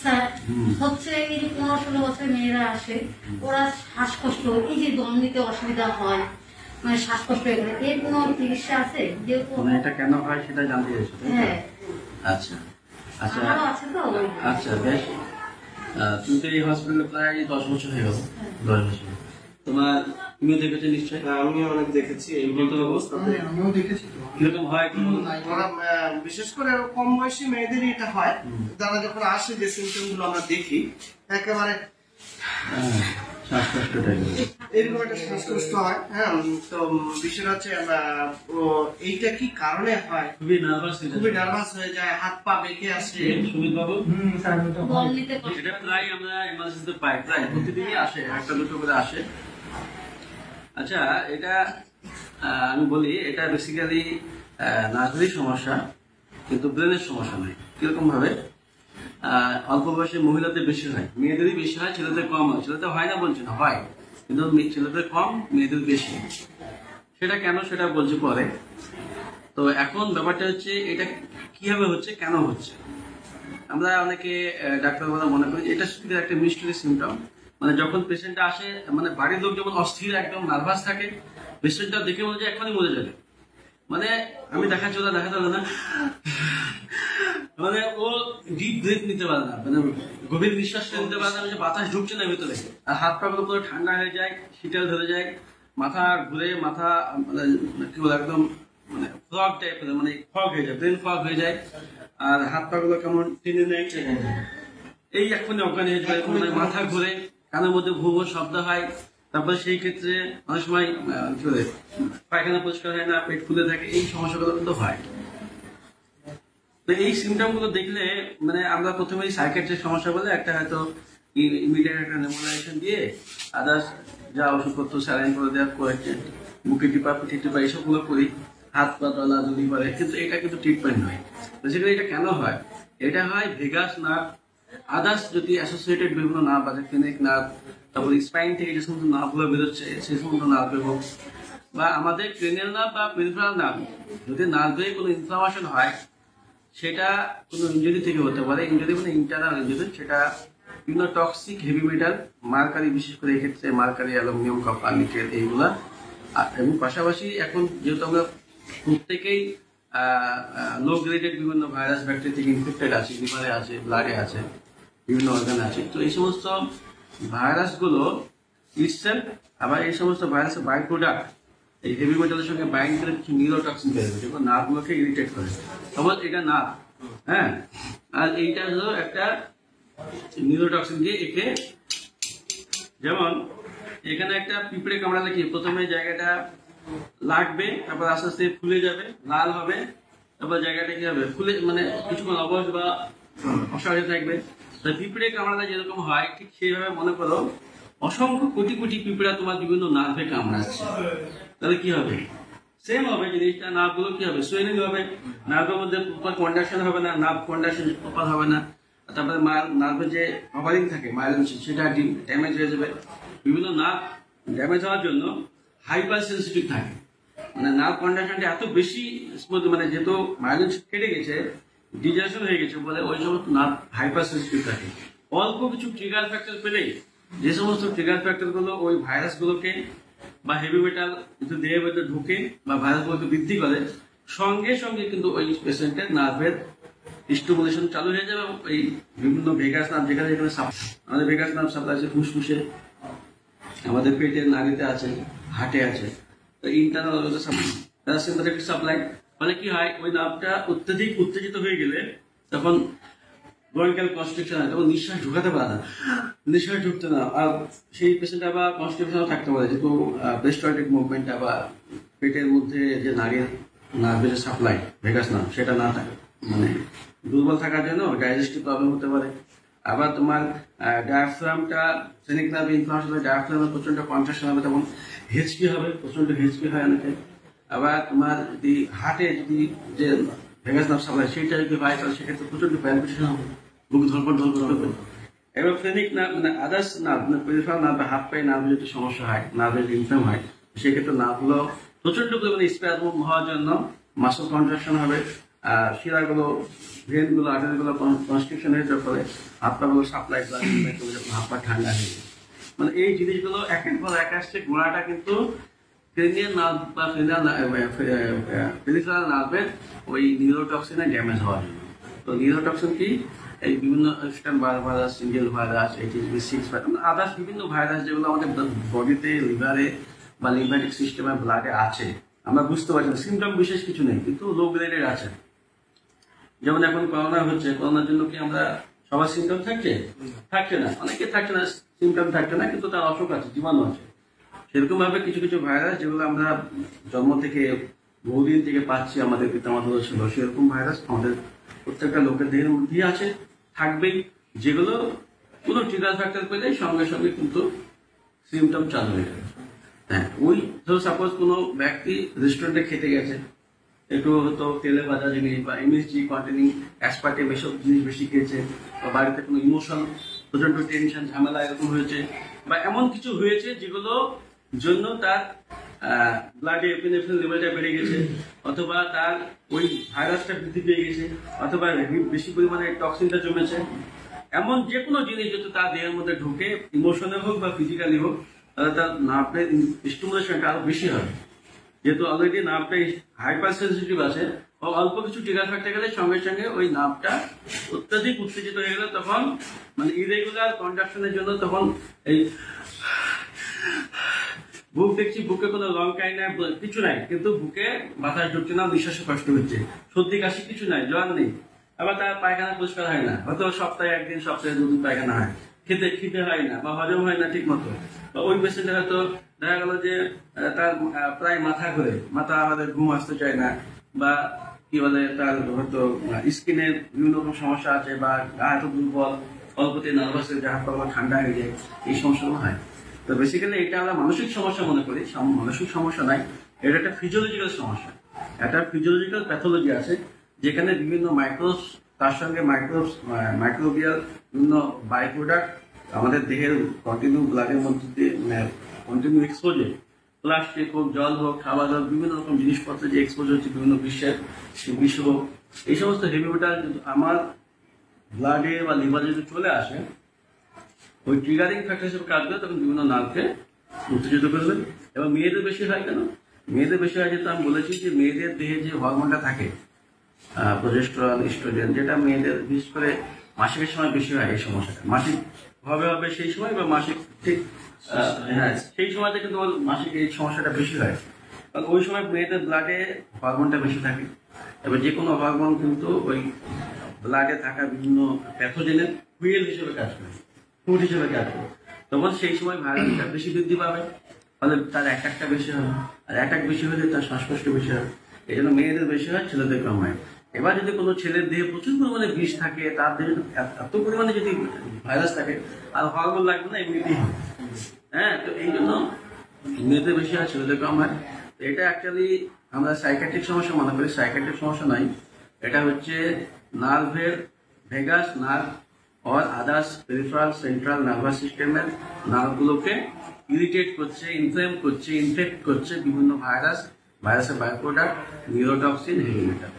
Sir হচ্ছে এই যে 15-16 বছর মেয়েরা আসে, ওরা শ্বাসকষ্ট, এই যে দম নিতে অসুবিধা হয়, মানে শ্বাসকষ্ট এগুলো, এর কোনো চিকিৎসা আছে? যেহেতু এটা কেন হয় সেটা জানতে চাইছো? হ্যাঁ, আচ্ছা আচ্ছা আমারও আছে তো। আচ্ছা, বেশ। তুমি তো এই হসপিটালে প্রায় 10 বছর হয়ে গেল। 10 বছর তোমার, তুমিও দেখেছো নিশ্চয়ই? আমি অনেক দেখেছি এই মতো অবস্থাতে। আমিও দেখেছি তো। কিরকম হয়? ওরা, বিশেষ করে কম বয়সী মেয়েদেরই এটা হয়, যারা যখন আসে যে সিমটম গুলো আমরা দেখি একেবারে শ্বাসকষ্টটা এরকম একটা শ্বাসকষ্ট হয়। হ্যাঁ, তো বিষয় হচ্ছে এইটা কি কারণে হয়, খুবই নার্ভাস খুবই নার্ভাস হয়ে যায়, হাত পা বেঁকে আসে। সুমিত বাবু, স্যার ওটা দম নিতে কষ্ট। এটা প্রায় আমরা এমার্জেন্সিতে পাই, প্রায় প্রতিদিনই আসে, একটা দুটো করে আসে। আচ্ছা, এটা আমি বলি, এটা বেসিক্যালি নার্ভেরই সমস্যা, কিন্তু ব্রেনের সমস্যা নয়। কিরকম ভাবে? অল্প বয়সী মহিলাদের বেশি হয়, মেয়েদেরই বেশি হয়, ছেলেদের কম হয়। ছেলেদের হয় না বলছি না, হয়, কিন্তু ছেলেদের কম, মেয়েদের বেশি। সেটা কেন সেটা বলছি পরে। তো এখন ব্যাপারটা হচ্ছে এটা কিভাবে হচ্ছে, কেন হচ্ছে। আমরা অনেকে ডাক্তারবাবুরা মনে করি এটা শুধু একটা মিস্টেরি সিমটম। মানে যখন পেশেন্টটা আসে, মানে বাড়ির লোক যেমন অস্থির, একদম নার্ভাস থাকে, পেশেন্টটা দেখে মনে হয় এখনই মরে যাবে। মানে আমি দেখাচ্ছি, ওরা দেখাতে পারে না, মানে ও ডিপ ব্রেথ নিতে পারে না, মানে গভীর নিঃশ্বাস নিতে পারে না, যে বাতাস ঢুকছে না ভেতরে। আর হাত পা গুলো পুরো ঠান্ডা হয়ে যায়, শীতল ধরে যায়, মাথা ঘুরে, মাথা মানে কি বলে, একদম মানে ফ্রগ টাইপের, মানে ফগ হয়ে যায়, ব্রেন ফগ হয়ে যায়। আর হাত পা গুলো কেমন টেনে নেয়, এই এক্ষুনি অজ্ঞান হয়ে যায়, মানে মাথা ঘুরে, কানের মধ্যে ভূ ভূ শব্দ হয়। তারপরে সেই ক্ষেত্রে অনেক সময় কি বলে, পায়খানা পরিষ্কার হয় না, পেট ফুলে থাকে, এই সমস্যাগুলো কিন্তু হয়। তো এই সিমটম গুলো দেখলে মানে আমরা প্রথমেই সাইকিয়াট্রিক সমস্যা বলে একটা হয়তো ইমিডিয়েট একটা নেবুলাইজেশন দিয়ে আদার্স যা ওষুধপত্র স্যালাইন করে দেওয়া করেছে, বুকে টিপা, পিঠে টিপা, এইসব গুলো করি, হাত পা তলা যদি করে, কিন্তু এটা কিন্তু ট্রিটমেন্ট নয়। বেসিক্যালি এটা কেন হয়? এটা হয় ভেগাস নার্ভ, আদার্স যদি অ্যাসোসিয়েটেড বিভিন্ন নার্ভ আছে, ফেনেক নার্ভ, তারপর স্পাইন থেকে যে সমস্ত নার্ভগুলো বেরোচ্ছে সেই সমস্ত নার্ভ, এবং বা আমাদের ক্রেনিয়াল নার্ভ বা পেরিফেরাল নার্ভ, যদি নার্ভে কোনো ইনফ্লামেশন হয়, সেটা কোনো ইঞ্জুরি থেকে হতে পারে। ইঞ্জুরি মানে ইন্টারনাল ইঞ্জুরি, সেটা বিভিন্ন টক্সিক হেভি মেটাল, মার্কারি, বিশেষ করে এক্ষেত্রে মার্কারি, অ্যালুমিনিয়াম, কপার, নিকেল, এইগুলা। এবং পাশাপাশি এখন যেহেতু আমরা প্রত্যেকেই লো গ্রেডেড বিভিন্ন ভাইরাস ব্যাকটেরিয়া থেকে ইনফেক্টেড আছে, লিভারে আছে, ব্লাডে আছে, বিভিন্ন অর্গানে আছে, তো এই সমস্ত ভাইরাসগুলো ইটসেলফ, আবার এই সমস্ত ভাইরাসের বাই প্রোডাক্ট এই হেভি মেটালের সঙ্গে বাইন্ড করে কিছু নিউরোটক্সিন বের হবে, যেগুলো নার্ভগুলোকে ইরিটেট করে। সমাজ এটা নার্ভ, হ্যাঁ, আর এইটা হলো একটা নিউরোটক্সিন দিয়ে একে, যেমন এখানে একটা পিঁপড়ে কামড়ালে কি প্রথমে জায়গাটা লাগবে, তারপর আস্তে আস্তে ফুলে যাবে, লাল হবে, তারপর জায়গাটা কি হবে, ফুলে মানে কিছুক্ষণ অবশ বা অসহায় থাকবে। পিঁপড়ে কামড়ালে যেরকম হয়, ঠিক সেইভাবে মনে করো অসংখ্য কোটি কোটি পিঁপড়া তোমার বিভিন্ন নার্ভে কামড়াচ্ছে, তাহলে কি হবে? সেম হবে জিনিসটা, নার্ভগুলো কি হবে, সুয়েলিং হবে, নার্ভের মধ্যে প্রপার কন্ডাকশন হবে না, নার্ভ কন্ডাকশন প্রপার হবে না, তারপরে নার্ভের যে কভারিং থাকে মাইলিন, সেটা ড্যামেজ হয়ে যাবে। বিভিন্ন নার্ভ ড্যামেজ হওয়ার জন্য হাইপার সেন্সিটিভ থাকে, মানে নার্ভ কন্ডাকশনটা এত বেশি স্মুথ, মানে যেহেতু মাইলিন কেটে গেছে, ডিজেশন হয়ে গেছে বলে ওই সমস্ত নার্ভ হাইপার সেন্সিটিভ থাকে। অল্প কিছু ট্রিগার ফ্যাক্টর পেলেই, যে সমস্ত ট্রিগার ফ্যাক্টর গুলো ওই ভাইরাস গুলোকে বা হেভি মেটাল কিন্তু দেহের মধ্যে ঢুকে বা ভাইরাস গুলোকে বৃদ্ধি করে, সঙ্গে সঙ্গে কিন্তু ওই পেশেন্টের নার্ভের স্টিমুলেশন চালু হয়ে যাবে। এবং এই বিভিন্ন ভেগাস নার্ভ, যেখানে যেখানে আমাদের ভেগাস নার্ভ সাপ্লাই আছে ফুসফুসে, আমাদের পেটের নাড়িতে আছে, হার্টে আছে, তো ইন্টারনাল সাপ্লাই, মানে কি হয়, ওই নার্ভটা অত্যধিক উত্তেজিত হয়ে গেলে তখন ব্রঙ্কিয়াল কনস্ট্রিকশন হয়, তখন নিঃশ্বাস ঢুকাতে পারে না, নিঃশ্বাস ঢুকতে না, আর সেই পেশেন্ট আবার কনস্টিপেশনও থাকতে পারে, যেহেতু পেস্টোয়াইটিক মুভমেন্ট, আবার পেটের মধ্যে যে নার্ভের যে সাপ্লাই ভেগাস নার্ভ সেটা না থাকে, মানে দুর্বল থাকার জন্য ডাইজেস্টিভ প্রবলেম হতে পারে। আবার তোমার ডায়াফ্রামটা, সেনিক নার্ভ ইনফ্লামেশন হলে ডায়াফ্রামের প্রচন্ড কন্ট্রাকশন হবে, তখন হেঁচকি হবে, প্রচন্ড হেঁচকি হয় অনেকে। আবার তোমার যদি হার্টে যদি যে ভেগাস নার্ভ সাপ্লাই সেইটা যদি হয়, তাহলে সেক্ষেত্রে প্রচন্ড প্যালপিটেশন হবে, বুক ধরপড় করবে। এবার ফ্রেনিক নার্ভ মানে আদার্স নার্ভ, মানে পেরিফেরাল নার্ভ, হাত পায়ে নার্ভে যদি সমস্যা হয়, নার্ভের ইনফ্লেম হয়, সেক্ষেত্রে নার্ভগুলো প্রচন্ড পরিমাণে স্প্যাজম হওয়ার জন্য মাসল কন্ট্রাকশন হবে, শিরাগুলো, ভেনগুলো, আর্টারিগুলো কনস্ট্রিকশন হয়ে যাওয়ার ফলে হাত পাগুলো সাপ্লাই হাত পা ঠান্ডা হয়ে যায়। মানে এই জিনিসগুলো একের পর এক আসছে। গোড়াটা কিন্তু ক্রেনিয়াল নার্ভ বা পেরিফেরাল নার্ভের ওই নিউরোটক্সিনে ড্যামেজ হওয়ার জন্য। তো নিউরোটক্সিন কি, এই বিভিন্ন stem virus, single virus, HSV6 virus, others বিভিন্ন ভাইরাস যেগুলো আমাদের বডিতে, লিভারে বা লিম্ফ্যাটিক সিস্টেমে, ব্লাডে আছে, আমরা বুঝতে পারছি না, সিমটম বিশেষ কিছু নেই কিন্তু লো গ্রেডের আছে। যেমন এখন করোনা হচ্ছে, করোনার জন্য কি আমরা সবার সিমটম থাকছে না, অনেকে থাকছে না, সিমটম থাকছে না, কিন্তু তার অসুখ আছে, জীবাণু আছে। সেরকম ভাবে কিছু কিছু ভাইরাস যেগুলো আমরা জন্ম থেকে বহুদিন থেকে পাচ্ছি, আমাদের পিতামাতাদের ছিল, সেরকম ভাইরাস আমাদের প্রত্যেকটা লোকের দেহের মধ্যেই আছে, থাকবেই, যেগুলো কোনো ট্রিগার ফ্যাক্টর পেলে সঙ্গে সঙ্গে কিন্তু সিমটম চালু হয়ে যাবে। হ্যাঁ, ওই ধরো সাপোজ কোনো ব্যক্তি রেস্টুরেন্টে খেতে গেছে, একটু হয়তো তেলে ভাজা জিনিস বা MSG কন্টেনিং অ্যাসপার্টেম এসব জিনিস বেশি খেয়েছে, বা বাড়িতে কোনো ইমোশন, প্রচন্ড টেনশন, ঝামেলা এরকম হয়েছে, বা এমন কিছু হয়েছে যেগুলো জন্য তার ব্লাডে এপিনেফ্রিন লেভেলটা বেড়ে গেছে, অথবা তার ওই ভাইরাসটা বৃদ্ধি পেয়ে গেছে, অথবা বেশি পরিমাণে টক্সিনটা জমেছে, এমন যে কোনো জিনিস যদি তার দেহের মধ্যে ঢুকে, ইমোশনে হোক বা ফিজিক্যালি হোক, তাহলে তার নার্ভের স্টিমুলেশনটা আরো বেশি হবে। যেহেতু অলরেডি নার্ভটা হাইপার সেন্সিটিভ আছে, অল্প কিছু ট্রিগার ফ্যাক্টর গেলে সঙ্গে সঙ্গে ওই নার্ভটা অত্যাধিক উত্তেজিত হয়ে গেলে তখন মানে ইরেগুলার কন্ডাকশনের জন্য তখন এই বুক দেখছি, বুকে কোনো লঙ্কাই নাই, কিছু নাই, কিন্তু বুকে বাতাস ঢুকছে না, নিঃশ্বাসে কষ্ট হচ্ছে, সর্দি কাশি কিছু নাই, জ্বর নেই, আবার তার পায়খানা পরিষ্কার হয় না, হয়তো সপ্তাহে একদিন, সপ্তাহে দুদিন পায়খানা হয়, খেতে হয় না বা হজম হয় না ঠিক মতো, বা ওই পেশেন্টের হয়তো দেখা গেল যে তার প্রায় মাথা ঘুরে, মাথা আমাদের ঘুম আসতে চায় না, বা কি বলে তার হয়তো স্কিনের বিভিন্ন রকম সমস্যা আছে, বা গা এত দুর্বল, অল্পতে নার্ভাস হয়ে যায়, হাত পা ঠান্ডা হয়ে যায়, এই সমস্যাগুলো হয়। তো বেসিক্যালি এটা আমরা মানসিক সমস্যা মনে করি, মানসিক সমস্যা নাই, এটা একটা ফিজিওলজিক্যাল সমস্যা, একটা ফিজিওলজিক্যাল প্যাথোলজি আছে, যেখানে বিভিন্ন মাইক্রোবস, তার সঙ্গে মাইক্রোবিয়াল বিভিন্ন বাই প্রোডাক্ট আমাদের দেহের কন্টিনিউ ব্লাডের মধ্যে দিয়ে কন্টিনিউ এক্সপোজার, প্লাস্টিক হোক, জল হোক, খাবার হোক, বিভিন্ন রকম জিনিসপত্র যে এক্সপোজার হচ্ছে বিভিন্ন বিষ হোক, এই সমস্ত হেভি মেটাল আমার ব্লাডে বা লিভারে যদি চলে আসে, ওই ট্রিগারিং ফ্যাক্টর হিসেবে কাজ করে, তখন বিভিন্ন নার্ভকে উত্তেজিত করবে। এবং মেয়েদের বেশি হয় কেন? মেয়েদের বেশি হয় যেহেতু আমি বলেছি যে মেয়েদের দেহে যে হরমোনটা থাকে, প্রজেস্টেরন, ইস্ট্রোজেন, যেটা মেয়েদের বিশেষ করে মাসিকের সময় বেশি হয়, এই সমস্যাটা মাসিক হবে সেই সময়, বা মাসিক ঠিক হ্যাঁ সেই সময়তে কিন্তু মাসিক এই সমস্যাটা বেশি হয়, কারণ ওই সময় মেয়েদের ব্লাডে হরমোনটা বেশি থাকে। এবার যে কোনো হরমোন কিন্তু ওই ব্লাডে থাকা বিভিন্ন প্যাথোজেনের ফুয়েল হিসেবে কাজ করে, ফুড হিসেবে কাজ করে, তখন সেই সময় ভাইরাসটা বেশি বৃদ্ধি পাবে, ফলে তার অ্যাটাকটা বেশি হবে, আর অ্যাটাক বেশি হলে তার শ্বাসকষ্ট বেশি হবে। এই জন্য মেয়েদের বেশি হয়, ছেলেদের কম হয়। এবার যদি কোনো ছেলের দেহে প্রচুর পরিমাণে বিষ থাকে, তার দেহে এত পরিমাণে যদি ভাইরাস থাকে, আর হরমোন লাগবে না, এমনিতেই হবে। হ্যাঁ, তো এই জন্য মেয়েদের বেশি হয়, ছেলেদের কম হয়। এটা অ্যাকচুয়ালি আমরা সাইকিয়াট্রিক সমস্যা মনে করি, সাইকিয়াট্রিক সমস্যা নয়, এটা হচ্ছে নার্ভের ভেগাস নার্ভ और আদার্স পেরিফেরাল সেন্ট্রাল নার্ভাস সিস্টেমের নার্ভগুলোকে ইরিটেট করছে, ইনফ্লেম করছে, ইনফেক্ট করছে বিভিন্ন ভাইরাসের by product, neurotoxin, heavy metal,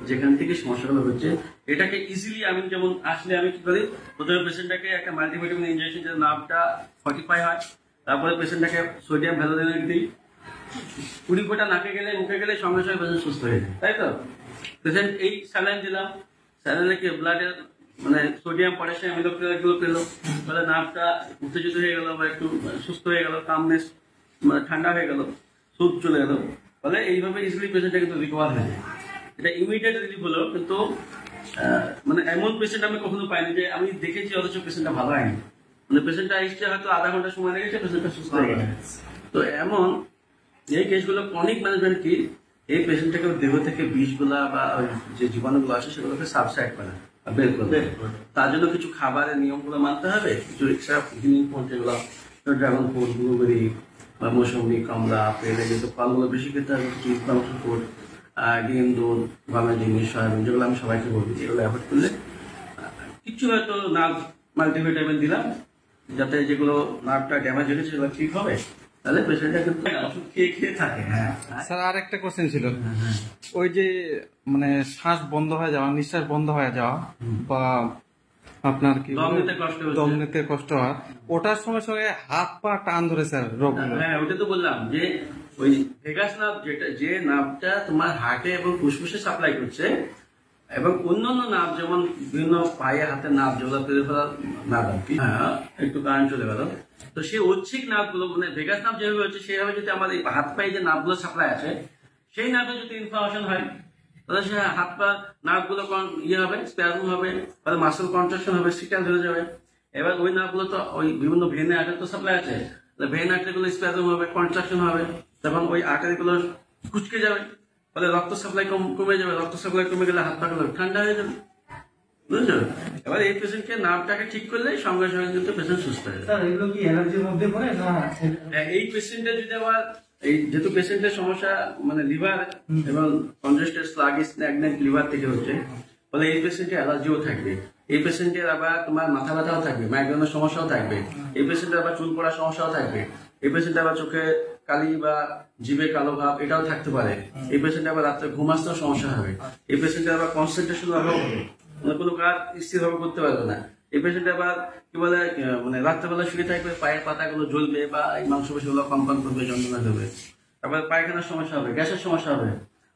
যেখান থেকে সমস্যাগুলো হচ্ছে। এটাকে ইজিলি আমি যেমন আসলে আমি কি করি, প্রথমে পেশেন্টটাকে একটা মাল্টিভিটামিন ইনজেকশন, যে নার্ভটা 45 হয়, তারপরে পেশেন্টটাকে সোডিয়াম ভ্যালোডিনাইট দিই, 20 ফোঁটা নাকে গেলে, মুখে গেলে সঙ্গে সঙ্গে পেশেন্ট সুস্থ হয়ে যায়, তাই তো? পেশেন্ট এই স্যালাইন দিলাম, স্যালাইনে কি ব্লাডের মানে সোডিয়াম, পটাশিয়াম এগুলো পেলো, তাহলে নার্ভটা উত্তেজিত হয়ে গেল, বা একটু সুস্থ হয়ে গেল, কামনেস মানে ঠান্ডা হয়ে গেল, সুদ চলে গেল, ফলে এইভাবে ইজিলি পেশেন্টটা কিন্তু রিকভার হয়ে যায়। এটা ইমিডিয়েট রিলিফ হলো, কিন্তু মানে এমন পেশেন্ট আমি কখনো পাইনি যে আমি দেখেছি অথচ পেশেন্টটা ভালো হয়নি, মানে পেশেন্টটা এসছে হয়তো আধা ঘন্টা সময় লেগেছে, পেশেন্টটা সুস্থ হয়ে গেছে। তো এমন এই কেসগুলো ক্রনিক ম্যানেজমেন্ট কি, এই পেশেন্টটাকে দেহ থেকে বিষগুলা বা যে জীবাণুগুলো আসে সেগুলোকে সাবসাইড করে বের করবে। তার জন্য কিছু খাবারের নিয়মগুলো মানতে হবে, কিছু এক্সট্রা হিলিং ফ্রুট, যেগুলো ড্রাগন ফ্রুট, ব্লুবেরি বা মৌসুমি, কমলা, আপেল, যেহেতু ফলগুলো বেশি খেতে হবে, কিছু ইসলামী ফুড, ডিম, দুধ, গমের জিনিস, সয়াবিন, যেগুলো আমি সবাইকে বলছি, এগুলো অ্যাভয়েড করলে কিছু হয়তো নার্ভ মাল্টিভিটামিন দিলাম, যাতে যেগুলো নার্ভটা ড্যামেজ হয়েছে সেগুলো ঠিক হবে, তাহলে পেশেন্টটা কিন্তু ওষুধ খেয়ে খেয়ে থাকে। হ্যাঁ স্যার আর একটা কোশ্চেন ছিল, ওই যে মানে শ্বাস বন্ধ হয়ে যাওয়া, নিঃশ্বাস বন্ধ হয়ে যাওয়া বা আপনার কি দম নিতে কষ্ট হচ্ছে। দম নিতে কষ্ট হয়, ওটার সঙ্গে সঙ্গে হাত পা টান ধরে স্যার রোগ। হ্যাঁ ওটা তো বললাম যে ওই ভেগাস নার্ভ যেটা, যে নার্ভটা তোমার হার্টে এবং ফুসফুসে সাপ্লাই করছে, এবং অন্যান্য নার্ভ যেমন বিভিন্ন পায়ে হাতের নার্ভ যেগুলো পেরে ফেলার নার্ভ আর কি, হ্যাঁ একটু কারেন্ট চলে গেল, তো সেই ঐচ্ছিক নার্ভগুলো মানে ভেগাস নার্ভ যেভাবে হচ্ছে সেভাবে যদি আমাদের হাত পায়ে যে নার্ভগুলো সাপ্লাই আছে সেই নার্ভে যদি ইনফ্লামেশন হয়, তাহলে সে হাত পা নার্ভগুলো ইয়ে হবে, স্প্যাজম হবে, তাহলে মাসেল কন্ট্রাকশন হবে, সিটাল ধরে যাবে। এবার ওই নার্ভগুলো তো ওই বিভিন্ন ভেনে আর্টারি তো সাপ্লাই আছে, ভেন আর্টারিগুলো স্প্যাজম হবে, কন্ট্রাকশন হবে, তখন ওই আর্টারিগুলো কুচকে যাবে, ফলে রক্ত সাপ্লাই কমে যাবে, রক্ত সাপ্লাই কমে গেলে হাত পাগুলো ঠান্ডা হয়ে যাবে, বুঝছো? এবার এই পেশেন্টকে নার্ভটাকে ঠিক করলে সঙ্গে সঙ্গে কিন্তু পেশেন্ট সুস্থ হয়ে যাবে। স্যার এগুলো কি অ্যালার্জির মধ্যে পড়ে না? এই পেশেন্টের যদি আবার এই যেহেতু পেশেন্টের সমস্যা মানে লিভার এবং কনজেস্টেড স্লাগিস স্ট্যাগনেন্ট লিভার থেকে হচ্ছে, ফলে এই পেশেন্টের অ্যালার্জিও থাকবে, এই পেশেন্টের আবার তোমার মাথা ব্যথাও থাকবে, মাইগ্রেনের সমস্যাও থাকবে, এই পেশেন্টের আবার চুল পড়ার সমস্যাও থাকবে, এই পেশেন্টের আবার চোখে কালি বা জিভে কালো ভাব এটাও থাকতে পারে, এই পেশেন্টের আবার রাত্রে ঘুম আসতেও সমস্যা হবে, এই পেশেন্টের আবার কনসেন্ট্রেশন অভাব হবে, মানে কোনো কাজ স্থিরভাবে করতে পারবে না, এই পেশেন্ট আবার কি বলে মানে রাত্রেবেলা শুয়ে থাকবে, পায়ের পাতাগুলো জ্বলবে বা এই মাংসপেশিগুলো কম্পন করবে, যন্ত্রণা দেবে, তারপরে পায়খানার সমস্যা হবে, গ্যাসের সমস্যা হবে,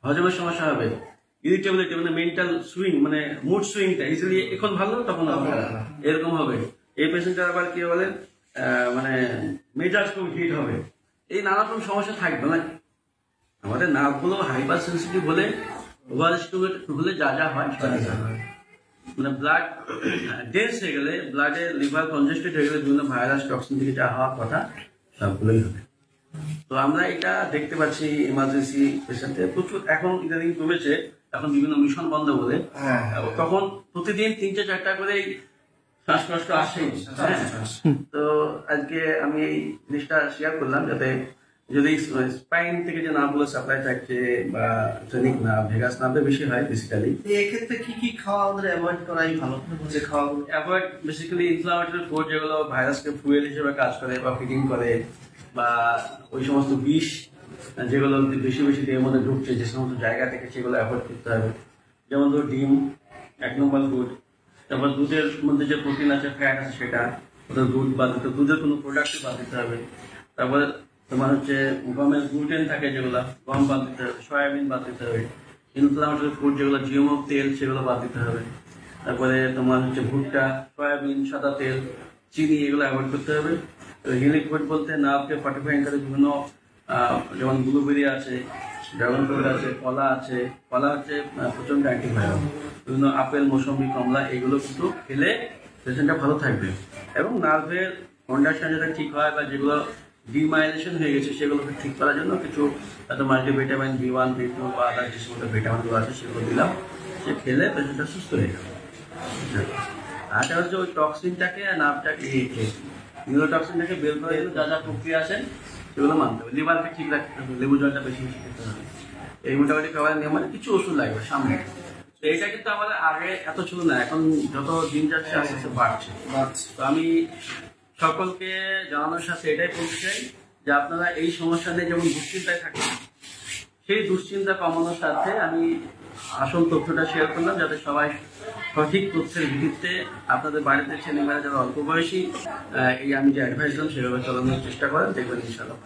হজমের সমস্যা হবে, ইরিটেবিলিটি মানে মেন্টাল সুইং মানে মুড সুইংটা ইজিলি এখন ভালো তখন এরকম হবে, এই পেশেন্টের আবার কি বলে মানে মেজাজ খুব হিট হবে, এই নানা রকম সমস্যা থাকবে না। আমাদের নার্ভগুলো হাইপার সেন্সিটিভ হলে ওভার স্টিমুলেটেড হলে যা যা হয় মানে ব্লাড ডেন্স হয়ে গেলে, ব্লাডে লিভার কনজেস্টেড হয়ে গেলে বিভিন্ন ভাইরাস টক্সিন থেকে যা হওয়ার কথা সবগুলোই হবে। তো আমরা এটা দেখতে পাচ্ছি ইমার্জেন্সি পেশেন্টে প্রচুর, এখন ইদানিং কমেছে, এখন বিভিন্ন মিশন বন্ধ বলে, তখন প্রতিদিন 3-4টা করে শ্বাসকষ্ট আসে। তো আজকে আমি এই জিনিসটা শেয়ার করলাম যাতে যদি স্পাইন থেকে যে নার্ভগুলো সাপ্লাই থাকছে বা ট্রেনিক নার্ভ, ভেগাস নার্ভে বেশি হয় বেসিক্যালি। এক্ষেত্রে কি কি খাওয়া আমাদের অ্যাভয়েড করাই ভালো, যে খাওয়াগুলো অ্যাভয়েড বেসিক্যালি ইনফ্লামেটরি ফুড যেগুলো ভাইরাসকে ফুয়েল হিসেবে কাজ করে বা ফিডিং করে, বা ওই সমস্ত বিষ যেগুলো বেশি বেশি দেহের মধ্যে ঢুকছে যে সমস্ত জায়গা থেকে, সেগুলো অ্যাভয়েড করতে হবে। যেমন ধরো ডিম 1 নম্বর ফুড, তারপর দুধের মধ্যে যে প্রোটিন আছে, ফ্যাট আছে সেটা, ওটা দুধ বাদ দিতে, দুধের কোনো প্রোডাক্টই বাদ দিতে হবে। তারপরে তোমার হচ্ছে গমের গ্লুটেন থাকে যেগুলো, গম বাদ দিতে হবে, সয়াবিন বাদ দিতে হবে, ইনফ্লামেটরি ফুড যেগুলো জিএমও তেল সেগুলো বাদ দিতে হবে। তারপরে তোমার হচ্ছে ভুট্টা, সয়াবিন, সাদা তেল, চিনি এগুলো অ্যাভয়েড করতে হবে। হিলিক ফুড বলতে নার্ভকে ফর্টিফাইং করে বিভিন্ন যেমন ব্লুবেরি আছে, ড্রাগন ফ্রুট আছে, কলা আছে, কলা হচ্ছে প্রচন্ড অ্যান্টিভাইরাল, বিভিন্ন আপেল, মৌসুমি, কমলা এগুলো কিন্তু খেলে পেশেন্টটা ভালো থাকবে। এবং নার্ভের কন্ডাকশন যাতে ঠিক হয় বা যেগুলো ডিমাইলেশন হয়ে গেছে সেগুলোকে ঠিক করার জন্য কিছু মাল্টিভিটামিন B1, B2 বা আদার যে সমস্ত ভিটামিনগুলো আছে সেগুলো দিলাম, সে খেলে পেশেন্টটা সুস্থ হয়ে যাবে। আর হচ্ছে ওই টক্সিনটাকে আর নার্ভটাকে নিউরোটক্সিনটাকে বের করার জন্য যা যা প্রক্রিয়া আছে সেগুলো মানতে হবে। লিভারকে ঠিক রাখতে হবে, লেবু জলটা বেশি বেশি খেতে হবে, এই মোটামুটি খাবার নিয়ে মানে কিছু ওষুধ লাগবে সামনে। তো এটা কিন্তু আমাদের আগে এত ছিল না, এখন যত দিন যাচ্ছে আস্তে আস্তে বাড়ছে। তো আমি সকলকে জানানোর সাথে এটাই বলতে চাই যে আপনারা এই সমস্যা নিয়ে যেমন দুশ্চিন্তায় থাকেন, সেই দুশ্চিন্তা কমানোর সাথে আমি আসল তথ্যটা শেয়ার করলাম যাতে সবাই সঠিক তথ্যের ভিত্তিতে আপনাদের বাড়িতে ছেলেমেয়েরা যারা অল্প বয়সী এই আমি যে অ্যাডভাইস দিলাম সেভাবে চালানোর চেষ্টা করেন, দেখবেন ইনশাআল্লাহ।